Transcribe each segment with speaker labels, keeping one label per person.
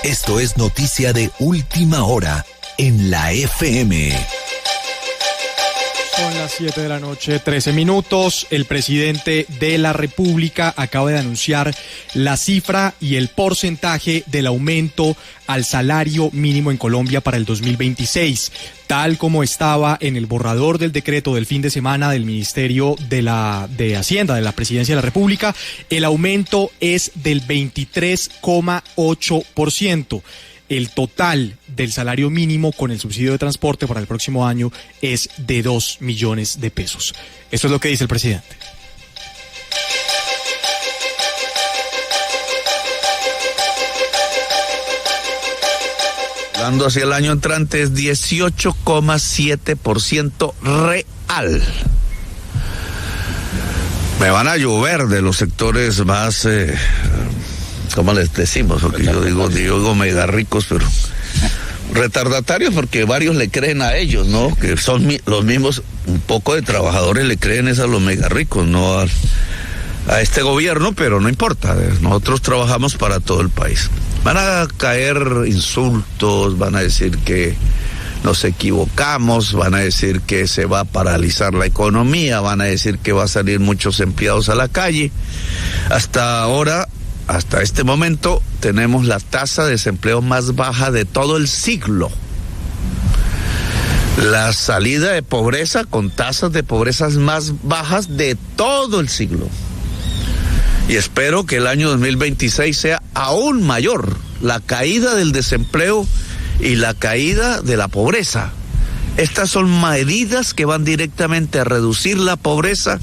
Speaker 1: Esto es noticia de última hora en la FM.
Speaker 2: Son las 7 de la noche, 13 minutos. El presidente de la República acaba de anunciar la cifra y el porcentaje del aumento al salario mínimo en Colombia para el 2026. Tal como estaba en el borrador del decreto del fin de semana del Ministerio de Hacienda de la Presidencia de la República, el aumento es del 23,8%. El total del salario mínimo con el subsidio de transporte para el próximo año es de 2 millones de pesos. Esto es lo que dice el presidente.
Speaker 3: Hablando hacia el año entrante, es 18,7% real. Me van a llover de los sectores más... ¿cómo les decimos? Porque yo digo mega ricos, pero retardatarios, porque varios le creen a ellos, ¿no? Que son los mismos, un poco de trabajadores le creen a los mega ricos, no a este gobierno, pero no importa, nosotros trabajamos para todo el país. Van a caer insultos, van a decir que nos equivocamos, van a decir que se va a paralizar la economía, van a decir que va a salir muchos empleados a la calle. Hasta este momento tenemos la tasa de desempleo más baja de todo el siglo. La salida de pobreza con tasas de pobreza más bajas de todo el siglo. Y espero que el año 2026 sea aún mayor la caída del desempleo y la caída de la pobreza. Estas son medidas que van directamente a reducir la pobreza.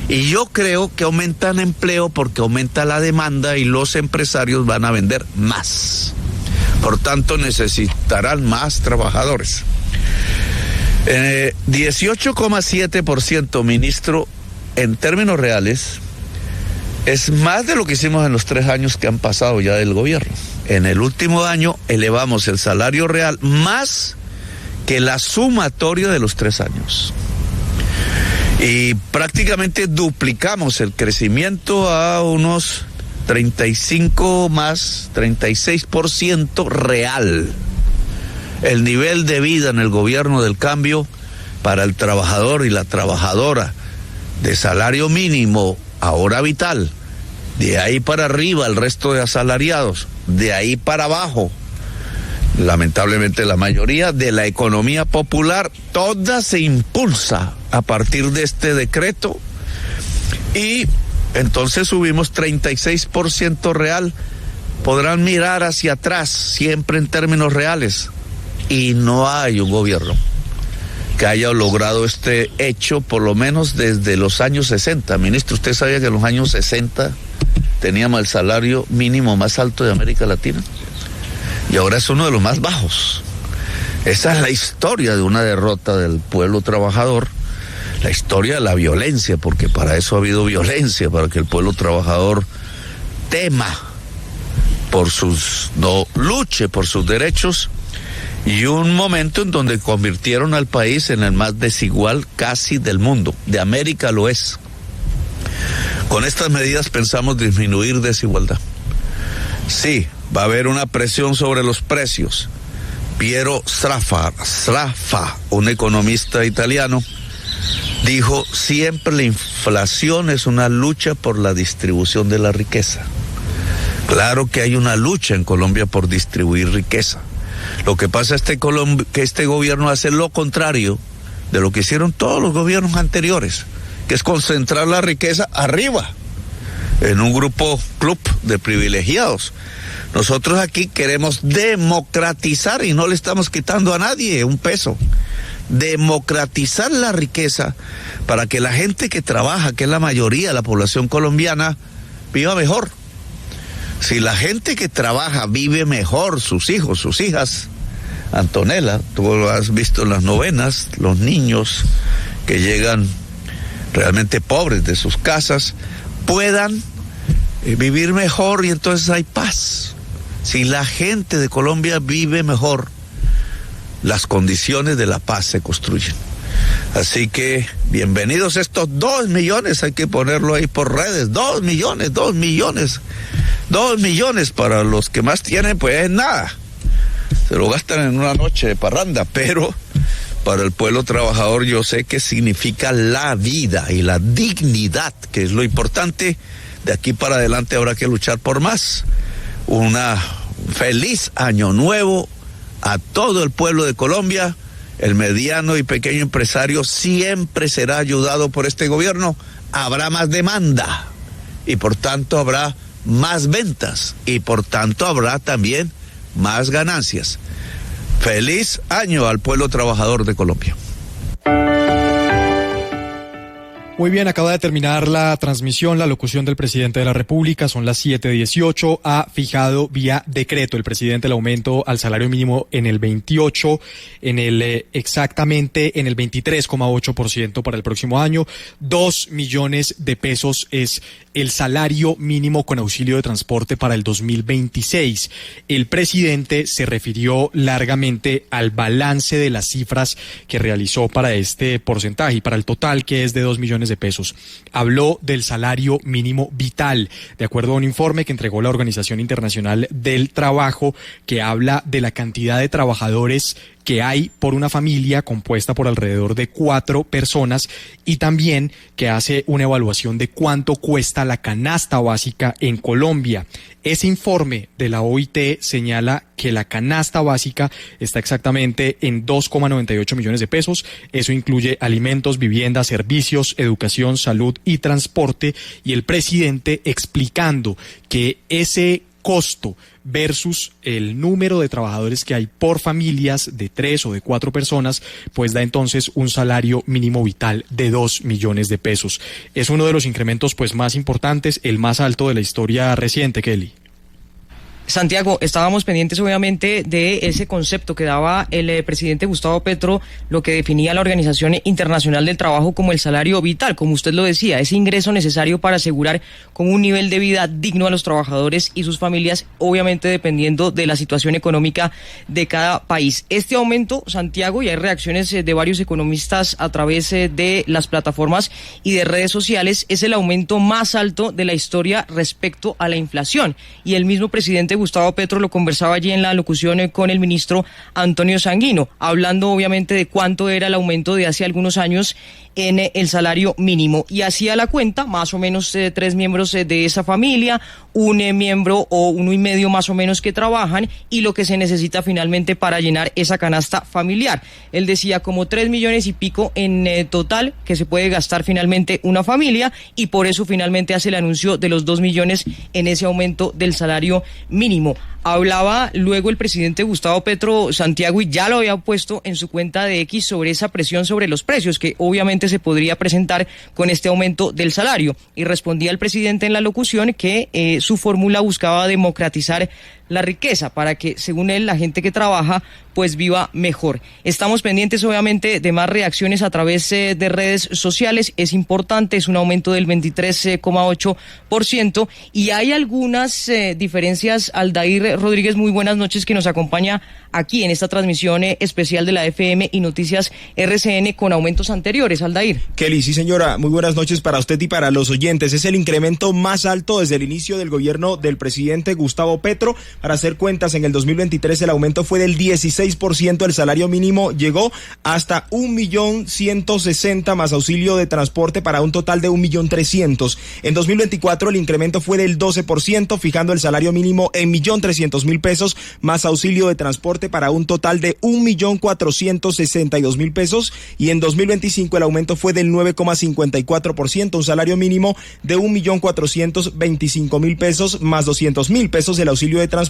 Speaker 3: Y yo creo que aumentan empleo porque aumenta la demanda y los empresarios van a vender más. Por tanto, necesitarán más trabajadores. 18,7%, ministro, en términos reales, es más de lo que hicimos en los 3 años que han pasado ya del gobierno. En el último año elevamos el salario real más que la sumatoria de los 3 años. Y prácticamente duplicamos el crecimiento a unos 36% real. El nivel de vida en el gobierno del cambio para el trabajador y la trabajadora de salario mínimo, ahora vital, de ahí para arriba el resto de asalariados, de ahí para abajo, lamentablemente la mayoría de la economía popular, toda se impulsa a partir de este decreto y entonces subimos 36% real. Podrán mirar hacia atrás siempre en términos reales y no hay un gobierno que haya logrado este hecho por lo menos desde los años 60. Ministro, ¿usted sabía que en los años 60 teníamos el salario mínimo más alto de América Latina? Y ahora es uno de los más bajos. Esa es la historia de una derrota del pueblo trabajador, la historia de la violencia, porque para eso ha habido violencia, para que el pueblo trabajador tema luche por sus derechos, y un momento en donde convirtieron al país en el más desigual casi del mundo. De América lo es. Con estas medidas pensamos disminuir desigualdad. Sí, va a haber una presión sobre los precios. Piero Sraffa, un economista italiano, dijo: siempre la inflación es una lucha por la distribución de la riqueza. Claro que hay una lucha en Colombia por distribuir riqueza. Lo que pasa es que este gobierno hace lo contrario de lo que hicieron todos los gobiernos anteriores, que es concentrar la riqueza arriba, en un club de privilegiados. Nosotros aquí queremos democratizar y no le estamos quitando a nadie un peso. Democratizar la riqueza para que la gente que trabaja, que es la mayoría de la población colombiana, viva mejor. Si la gente que trabaja vive mejor, sus hijos, sus hijas, Antonella, tú lo has visto en las novenas, los niños que llegan realmente pobres de sus casas, puedan vivir mejor y entonces hay paz. Si la gente de Colombia vive mejor, las condiciones de la paz se construyen. Así que bienvenidos estos 2 millones, hay que ponerlo ahí por redes, 2 millones 2 millones para los que más tienen, pues es nada. Se lo gastan en una noche de parranda, pero para el pueblo trabajador yo sé que significa la vida y la dignidad, que es lo importante. De aquí para adelante habrá que luchar por más. Una feliz año nuevo a todo el pueblo de Colombia. El mediano y pequeño empresario siempre será ayudado por este gobierno. Habrá más demanda y por tanto habrá más ventas y por tanto habrá también más ganancias. Feliz año al pueblo trabajador de Colombia.
Speaker 2: Muy bien, acaba de terminar la transmisión, la locución del presidente de la República, son las 7:18, ha fijado vía decreto el presidente el aumento al salario mínimo en el 28, exactamente en el 23,8% para el próximo año. 2 millones de pesos es el salario mínimo con auxilio de transporte para el 2026. El presidente se refirió largamente al balance de las cifras que realizó para este porcentaje y para el total, que es de 2 millones de pesos. Habló del salario mínimo vital, de acuerdo a un informe que entregó la Organización Internacional del Trabajo, que habla de la cantidad de trabajadores que hay por una familia compuesta por alrededor de 4 personas y también que hace una evaluación de cuánto cuesta la canasta básica en Colombia. Ese informe de la OIT señala que la canasta básica está exactamente en 2,98 millones de pesos. Eso incluye alimentos, vivienda, servicios, educación, salud y transporte. Y el presidente explicando que ese costo versus el número de trabajadores que hay por familias de 3 o de 4 personas, pues da entonces un salario mínimo vital de 2 millones de pesos. Es uno de los incrementos pues más importantes, el más alto de la historia reciente, Kelly.
Speaker 4: Santiago, estábamos pendientes obviamente de ese concepto que daba el presidente Gustavo Petro, lo que definía la Organización Internacional del Trabajo como el salario vital, como usted lo decía, ese ingreso necesario para asegurar con un nivel de vida digno a los trabajadores y sus familias, obviamente dependiendo de la situación económica de cada país. Este aumento, Santiago, y hay reacciones de varios economistas a través de las plataformas y de redes sociales, es el aumento más alto de la historia respecto a la inflación. Y el mismo presidente Gustavo Petro lo conversaba allí en la locución con el ministro Antonio Sanguino, hablando obviamente de cuánto era el aumento de hace algunos años en el salario mínimo, y hacía la cuenta, más o menos 3 miembros de esa familia, un miembro o 1,5 más o menos que trabajan, y lo que se necesita finalmente para llenar esa canasta familiar. Él decía como 3 millones y pico en total que se puede gastar finalmente una familia, y por eso finalmente hace el anuncio de los 2 millones en ese aumento del salario mínimo. Hablaba luego el presidente Gustavo Petro, Santiago, y ya lo había puesto en su cuenta de X sobre esa presión sobre los precios que obviamente se podría presentar con este aumento del salario. Y respondía el presidente en la locución que su fórmula buscaba democratizar la riqueza para que, según él, la gente que trabaja pues viva mejor. Estamos pendientes obviamente de más reacciones a través de redes sociales. Es importante, es un aumento del 23,8% y hay algunas diferencias. Aldair Rodríguez, muy buenas noches, que nos acompaña aquí en esta transmisión especial de la FM y Noticias RCN con aumentos anteriores. Aldair.
Speaker 5: Kelly, sí señora, muy buenas noches para usted y para los oyentes. Es el incremento más alto desde el inicio del gobierno del presidente Gustavo Petro. Para hacer cuentas, en el 2023 el aumento fue del 16%, el salario mínimo llegó hasta 1.160.000 más auxilio de transporte para un total de 1.300.000. En 2024 el incremento fue del 12%, fijando el salario mínimo en 1.300.000 pesos más auxilio de transporte para un total de 1.462.000 pesos, y en 2025 el aumento fue del 9,54%, un salario mínimo de 1.425.000 pesos más 200.000 pesos del auxilio de transporte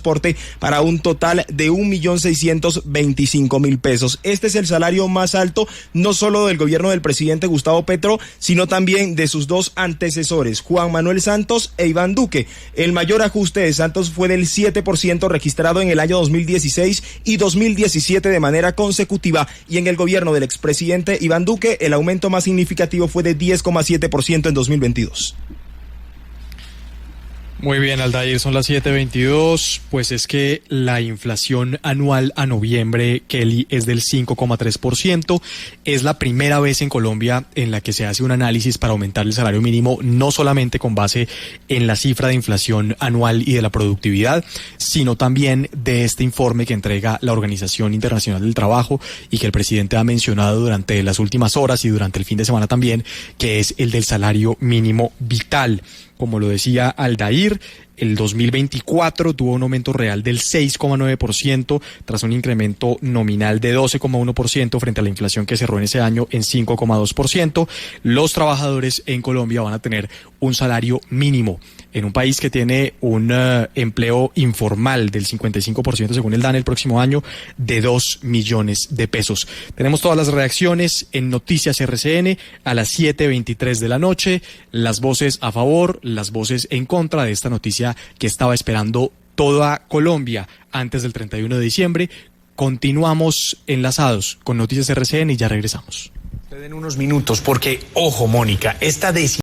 Speaker 5: para un total de 1.625.000 pesos. Este es el salario más alto no solo del gobierno del presidente Gustavo Petro, sino también de sus dos antecesores, Juan Manuel Santos e Iván Duque. El mayor ajuste de Santos fue del 7% registrado en el año 2016 y 2017 de manera consecutiva, y en el gobierno del expresidente Iván Duque el aumento más significativo fue de 10,7% en 2022.
Speaker 2: Muy bien, Aldair, son las 7:22. Pues es que la inflación anual a noviembre, Kelly, es del 5,3%. Es la primera vez en Colombia en la que se hace un análisis para aumentar el salario mínimo, no solamente con base en la cifra de inflación anual y de la productividad, sino también de este informe que entrega la Organización Internacional del Trabajo y que el presidente ha mencionado durante las últimas horas y durante el fin de semana también, que es el del salario mínimo vital. Como lo decía Aldair, el 2024 tuvo un aumento real del 6,9% tras un incremento nominal de 12,1% frente a la inflación que cerró en ese año en 5,2%. Los trabajadores en Colombia van a tener un salario mínimo en un país que tiene un empleo informal del 55% según el DANE el próximo año de 2 millones de pesos. Tenemos todas las reacciones en Noticias RCN a las 7:23 de la noche, las voces a favor, las voces en contra de esta noticia que estaba esperando toda Colombia antes del 31 de diciembre. Continuamos enlazados con Noticias RCN y ya regresamos.
Speaker 6: En unos minutos, porque, ojo, Mónica, esta decisión